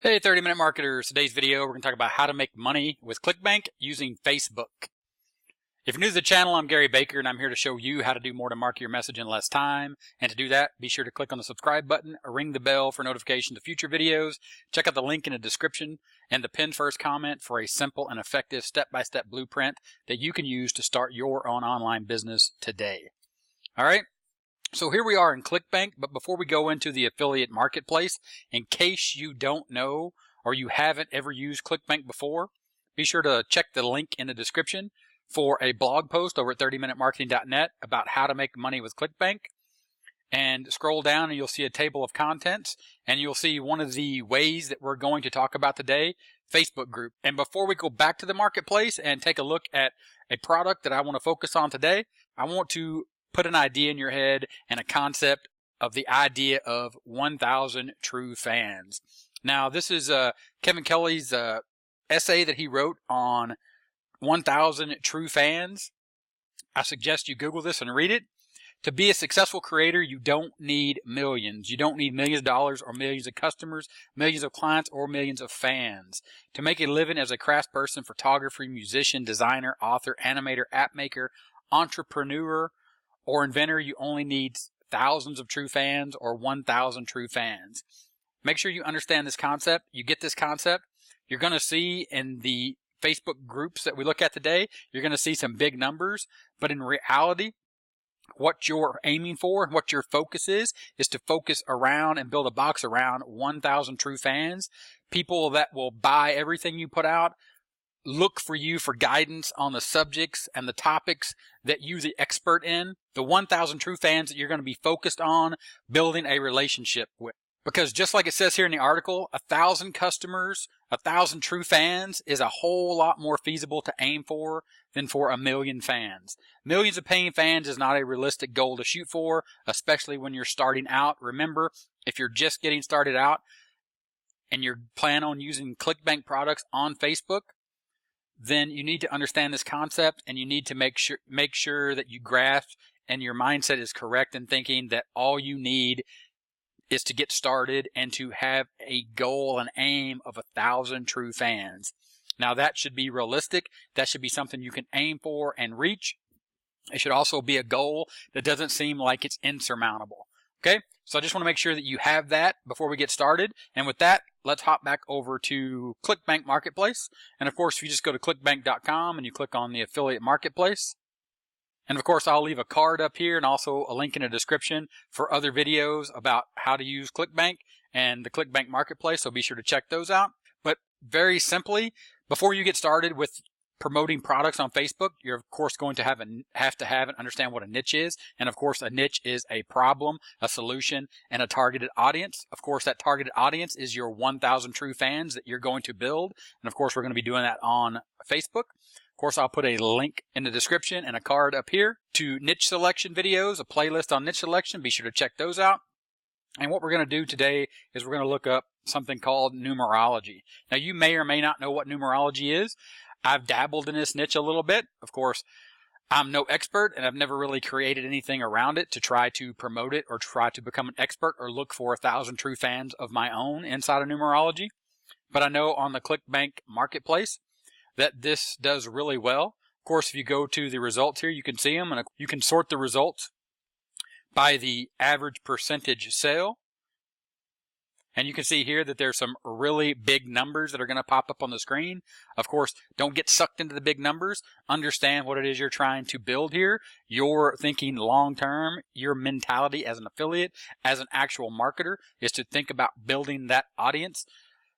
Hey 30-minute marketers, today's video we're going to talk about how to make money with Clickbank using Facebook. If you're new to the channel, I'm Gary Baker and I'm here to show you how to do more to market your message in less time. And to do that, be sure to click on the subscribe button or ring the bell for notifications of future videos. Check out the link in the description and the pinned first comment for a simple and effective step-by-step blueprint that you can use to start your own online business today. All right. So here we are in Clickbank, but before we go into the affiliate marketplace, in case you don't know or you haven't ever used Clickbank before, be sure to check the link in the description for a blog post over at 30minutemarketing.net about how to make money with Clickbank. And scroll down and you'll see a table of contents, and you'll see one of the ways that we're going to talk about today, Facebook group. And before we go back to the marketplace and take a look at a product that I want to focus on today, I want to put an idea in your head and a concept of the idea of 1,000 true fans. Now, this is Kevin Kelly's essay that he wrote on 1,000 true fans. I suggest you Google this and read it. To be a successful creator, you don't need millions. You don't need millions of dollars or millions of customers, millions of clients, or millions of fans. To make a living as a craftsperson, photographer, musician, designer, author, animator, app maker, entrepreneur, or inventor, you only need thousands of true fans or 1,000 true fans. Make sure you understand this concept. You get this concept. You're going to see in the Facebook groups that we look at today, you're going to see some big numbers, but in reality, what you're aiming for and what your focus is to focus around and build a box around 1,000 true fans, people that will buy everything you put out, look for you for guidance on the subjects and the topics that you're the expert in, the 1,000 true fans that you're going to be focused on building a relationship with. Because just like it says here in the article, 1,000 customers, 1,000 true fans is a whole lot more feasible to aim for than for 1,000,000 fans. Millions of paying fans is not a realistic goal to shoot for, especially when you're starting out. Remember, if you're just getting started out and you're planning on using Clickbank products on Facebook, then you need to understand this concept, and you need to make sure that you grasp and your mindset is correct in thinking that all you need is to get started and to have a goal and aim of 1,000 true fans. Now that should be realistic. That should be something you can aim for and reach. It should also be a goal that doesn't seem like it's insurmountable. Okay, so I just want to make sure that you have that before we get started. And with that, let's hop back over to Clickbank Marketplace. And of course, if you just go to clickbank.com and you click on the affiliate marketplace, and of course, I'll leave a card up here and also a link in the description for other videos about how to use Clickbank and the Clickbank Marketplace. So be sure to check those out. But very simply, before you get started with promoting products on Facebook, you're of course going to have to have and understand what a niche is. And of course, a niche is a problem, a solution, and a targeted audience. Of course, that targeted audience is your 1,000 true fans that you're going to build. And of course, we're going to be doing that on Facebook. Of course, I'll put a link in the description and a card up here to niche selection videos, a playlist on niche selection. Be sure to check those out. And what we're going to do today is we're going to look up something called numerology. Now, you may or may not know what numerology is. I've dabbled in this niche a little bit. Of course, I'm no expert, and I've never really created anything around it to try to promote it or try to become an expert or look for 1,000 true fans of my own inside of numerology. But I know on the Clickbank Marketplace that this does really well. Of course, if you go to the results here, you can see them, and you can sort the results by the average percentage sale. And you can see here that there's some really big numbers that are going to pop up on the screen. Of course, don't get sucked into the big numbers. Understand what it is you're trying to build here. You're thinking long-term. Your mentality as an affiliate, as an actual marketer, is to think about building that audience,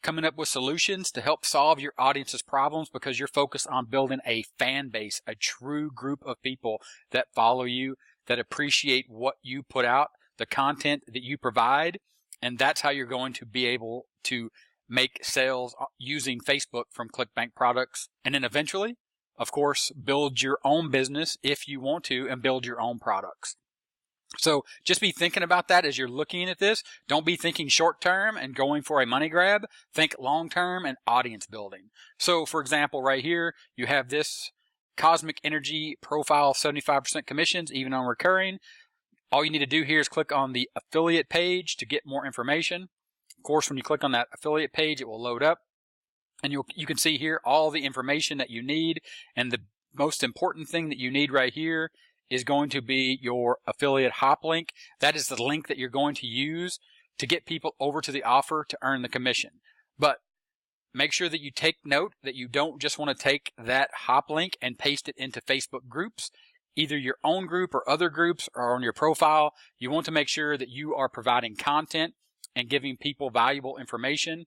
coming up with solutions to help solve your audience's problems, because you're focused on building a fan base, a true group of people that follow you, that appreciate what you put out, the content that you provide. And that's how you're going to be able to make sales using Facebook from Clickbank products. And then eventually, of course, build your own business if you want to and build your own products. So just be thinking about that as you're looking at this. Don't be thinking short term and going for a money grab. Think long term and audience building. So for example, right here, you have this Cosmic Energy Profile 75% commissions, even on recurring. All you need to do here is click on the affiliate page to get more information. Of course, when you click on that affiliate page, it will load up, and you can see here all the information that you need. And the most important thing that you need right here is going to be your affiliate hop link. That is the link that you're going to use to get people over to the offer to earn the commission. But make sure that you take note that you don't just want to take that hop link and paste it into Facebook groups, either your own group or other groups or on your profile. You want to make sure that you are providing content and giving people valuable information.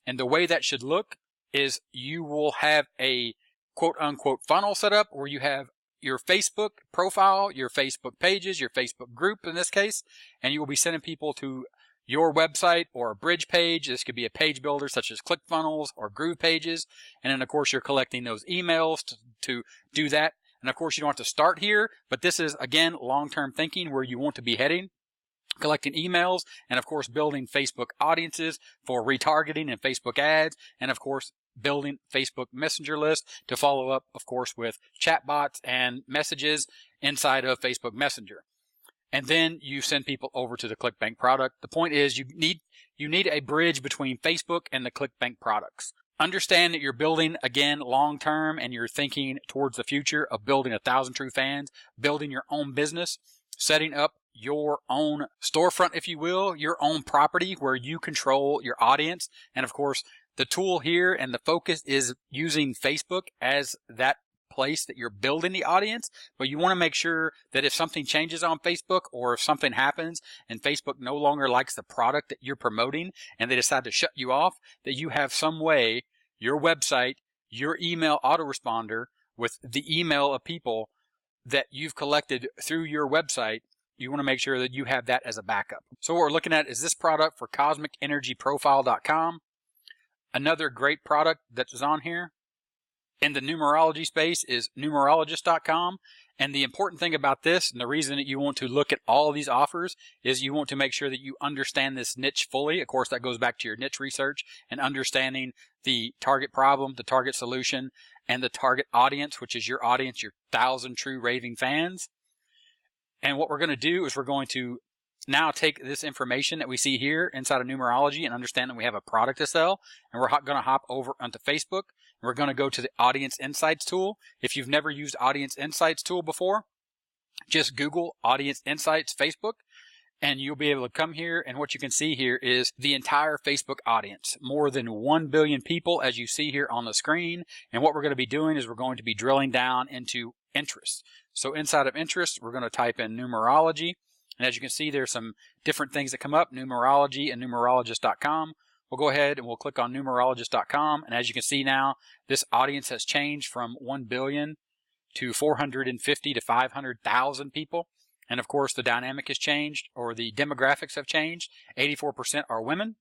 And the way that should look is you will have a quote unquote funnel set up where you have your Facebook profile, your Facebook pages, your Facebook group in this case, and you will be sending people to your website or a bridge page. This could be a page builder such as ClickFunnels or Groove Pages. And then of course you're collecting those emails to do that. And of course you don't have to start here, but this is again long-term thinking where you want to be heading, collecting emails, and of course building Facebook audiences for retargeting and Facebook ads, and of course building Facebook Messenger list to follow up, of course, with chatbots and messages inside of Facebook Messenger. And then you send people over to the Clickbank product. The point is you need a bridge between Facebook and the Clickbank products. Understand that you're building, again, long-term, and you're thinking towards the future of building 1,000 true fans, building your own business, setting up your own storefront, if you will, your own property where you control your audience. And of course, the tool here and the focus is using Facebook as that place that you're building the audience, but you want to make sure that if something changes on Facebook or if something happens and Facebook no longer likes the product that you're promoting and they decide to shut you off, that you have some way, your website, your email autoresponder with the email of people that you've collected through your website. You want to make sure that you have that as a backup. So what we're looking at is this product for CosmicEnergyProfile.com. Another great product that is on here in the numerology space is numerologist.com. And the important thing about this, and the reason that you want to look at all of these offers, is you want to make sure that you understand this niche fully. Of course, that goes back to your niche research and understanding the target problem, the target solution, and the target audience, which is your audience, your 1,000 true raving fans. And what we're going to do is we're going to now take this information that we see here inside of numerology and understand that we have a product to sell. And we're going to hop over onto Facebook. We're going to go to the Audience Insights tool. If you've never used Audience Insights tool before, just Google Audience Insights Facebook, and you'll be able to come here. And what you can see here is the entire Facebook audience, more than 1 billion people, as you see here on the screen. And what we're going to be doing is we're going to be drilling down into interests. So inside of interests, we're going to type in numerology. And as you can see, there's some different things that come up, numerology and numerologist.com. We'll go ahead and we'll click on numerologist.com. And as you can see now, this audience has changed from 1 billion to 450 to 500,000 people. And of course, the dynamic has changed, or the demographics have changed. 84% are women.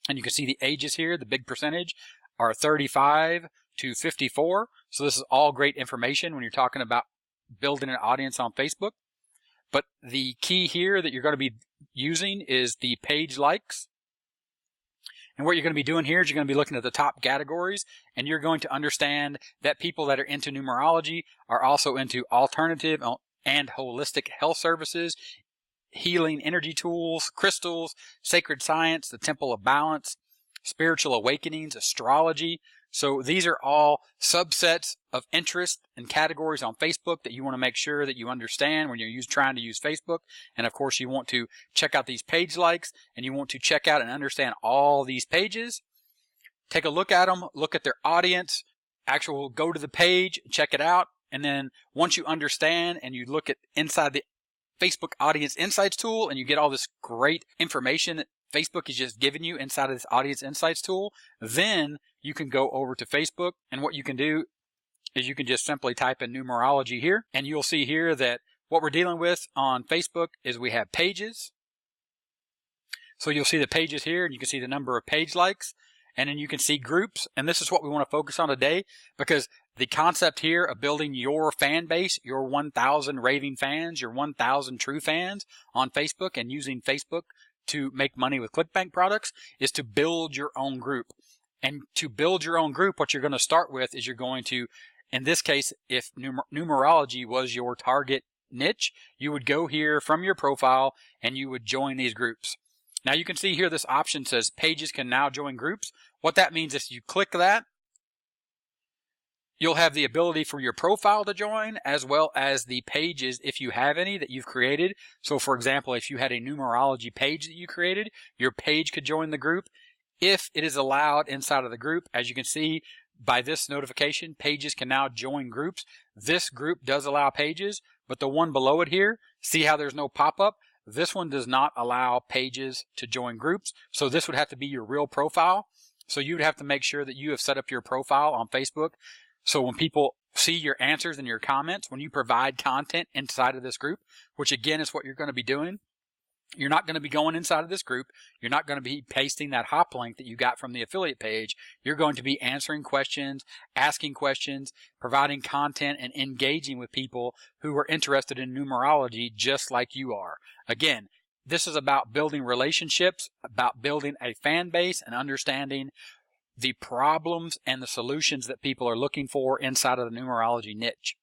And you can see the ages here, the big percentage, are 35 to 54. So this is all great information when you're talking about building an audience on Facebook. But the key here that you're going to be using is the page likes. And what you're going to be doing here is you're going to be looking at the top categories, and you're going to understand that people that are into numerology are also into alternative and holistic health services, healing energy tools, crystals, sacred science, the temple of balance, spiritual awakenings, astrology. So these are all subsets of interest and categories on Facebook that you want to make sure that you understand when you're trying to use Facebook. And of course, you want to check out these page likes, and you want to check out and understand all these pages. Take a look at them, look at their audience, go to the page, check it out. And then once you understand and you look at inside the Facebook Audience Insights tool and you get all this great information that Facebook is just giving you inside of this Audience Insights tool, then you can go over to Facebook, and what you can do is you can just simply type in numerology here, and you'll see here that what we're dealing with on Facebook is we have pages. So you'll see the pages here, and you can see the number of page likes, and then you can see groups, and this is what we want to focus on today, because the concept here of building your fan base, your 1,000 raving fans, your 1,000 true fans on Facebook, and using Facebook to make money with Clickbank products, is to build your own group. And to build your own group, what you're going to start with is you're going to, in this case, if numerology was your target niche, you would go here from your profile and you would join these groups. Now you can see here this option says pages can now join groups. What that means is you click that, you'll have the ability for your profile to join as well as the pages, if you have any, that you've created. So for example, if you had a numerology page that you created, your page could join the group if it is allowed inside of the group. As you can see by this notification, pages can now join groups. This group does allow pages, but the one below it here, see how there's no pop-up? This one does not allow pages to join groups. So this would have to be your real profile. So you would have to make sure that you have set up your profile on Facebook. So when people see your answers and your comments, when you provide content inside of this group, which again is what you're going to be doing, you're not going to be going inside of this group. You're not going to be pasting that hop link that you got from the affiliate page. You're going to be answering questions, asking questions, providing content, and engaging with people who are interested in numerology just like you are. Again, this is about building relationships, about building a fan base and understanding the problems and the solutions that people are looking for inside of the numerology niche.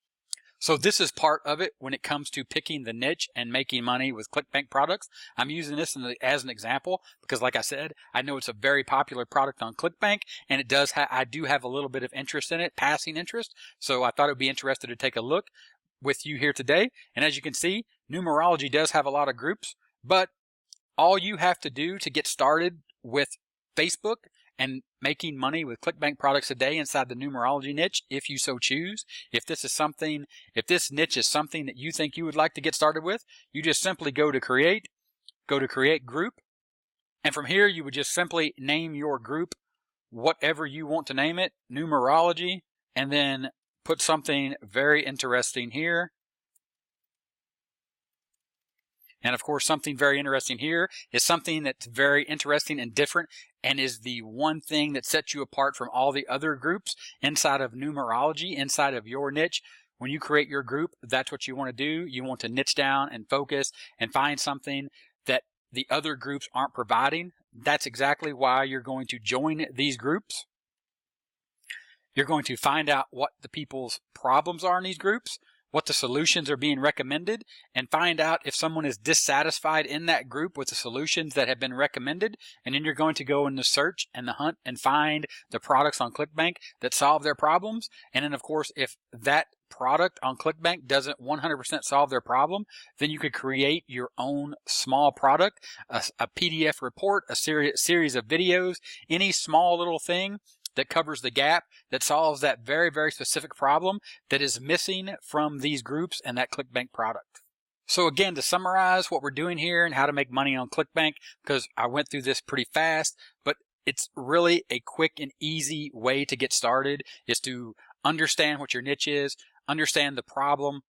So this is part of it when it comes to picking the niche and making money with Clickbank products. I'm using this as an example because, like I said, I know it's a very popular product on Clickbank, and it does. I do have a little bit of interest in it, passing interest. So I thought it would be interested to take a look with you here today. And as you can see, numerology does have a lot of groups, but all you have to do to get started with Facebook and making money with Clickbank products today inside the numerology niche, if you so choose. If this niche is something that you think you would like to get started with, you just simply go to create group, and from here you would just simply name your group whatever you want to name it, numerology, and then put something very interesting here. And of course, something very interesting here is something that's very interesting and different and is the one thing that sets you apart from all the other groups inside of numerology, inside of your niche. When you create your group, that's what you want to do. You want to niche down and focus and find something that the other groups aren't providing. That's exactly why you're going to join these groups. You're going to find out what the people's problems are in these groups, what the solutions are being recommended, and find out if someone is dissatisfied in that group with the solutions that have been recommended. And then you're going to go in the search and the hunt and find the products on Clickbank that solve their problems. And then of course, if that product on Clickbank doesn't 100% solve their problem, then you could create your own small product, a PDF report, a series of videos, any small little thing that covers the gap, that solves that very, very specific problem that is missing from these groups and that Clickbank product. So again, to summarize what we're doing here and how to make money on Clickbank, because I went through this pretty fast, but it's really a quick and easy way to get started, is to understand what your niche is, understand the problem,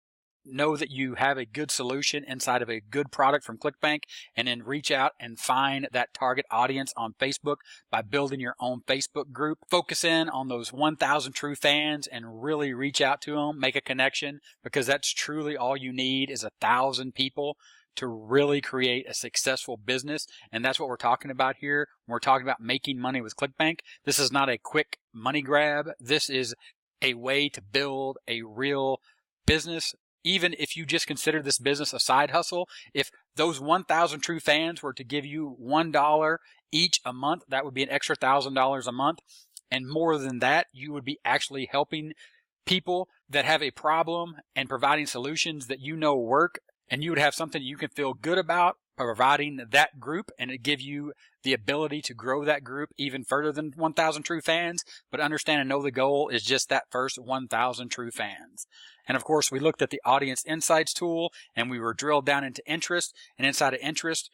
know that you have a good solution inside of a good product from Clickbank, and then reach out and find that target audience on Facebook by building your own Facebook group. Focus in on those 1,000 true fans and really reach out to them, make a connection, because that's truly all you need is 1,000 people to really create a successful business. And that's what we're talking about here when we're talking about making money with Clickbank. This is not a quick money grab. This is a way to build a real business. Even if you just consider this business a side hustle, if those 1,000 true fans were to give you $1 each a month, that would be an extra $1,000 a month. And more than that, you would be actually helping people that have a problem and providing solutions that you know work. And you would have something you can feel good about providing that group, and it give you the ability to grow that group even further than 1,000 true fans. But understand and know the goal is just that first 1,000 true fans. And of course, we looked at the audience insights tool, and we were drilled down into interest. And inside of interest,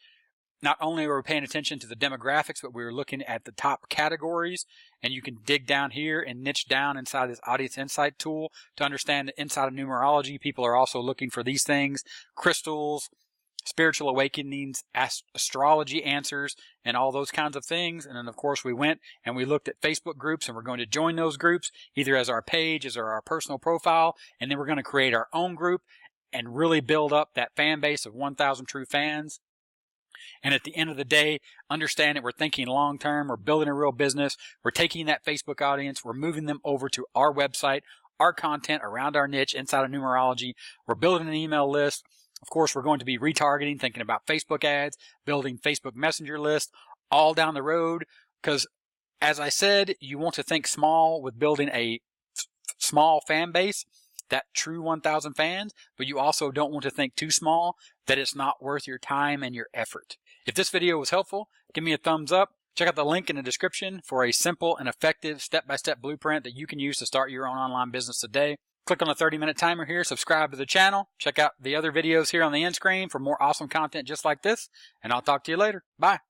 not only were we paying attention to the demographics, but we were looking at the top categories. And you can dig down here and niche down inside this audience insight tool to understand that inside of numerology, people are also looking for these things: crystals, spiritual awakenings, astrology answers, and all those kinds of things. And then of course we went and we looked at Facebook groups, and we're going to join those groups either as our page, as our personal profile, and then we're going to create our own group and really build up that fan base of 1,000 true fans. And at the end of the day, understand that we're thinking long term, we're building a real business, we're taking that Facebook audience, we're moving them over to our website, our content around our niche inside of numerology, we're building an email list, Of course, we're going to be retargeting, thinking about Facebook ads, building Facebook Messenger lists, all down the road. Because as I said, you want to think small with building a small fan base, that true 1,000 fans, but you also don't want to think too small that it's not worth your time and your effort. If this video was helpful, give me a thumbs up. Check out the link in the description for a simple and effective step-by-step blueprint that you can use to start your own online business today. Click on the 30-minute timer here, subscribe to the channel, check out the other videos here on the end screen for more awesome content just like this, and I'll talk to you later. Bye.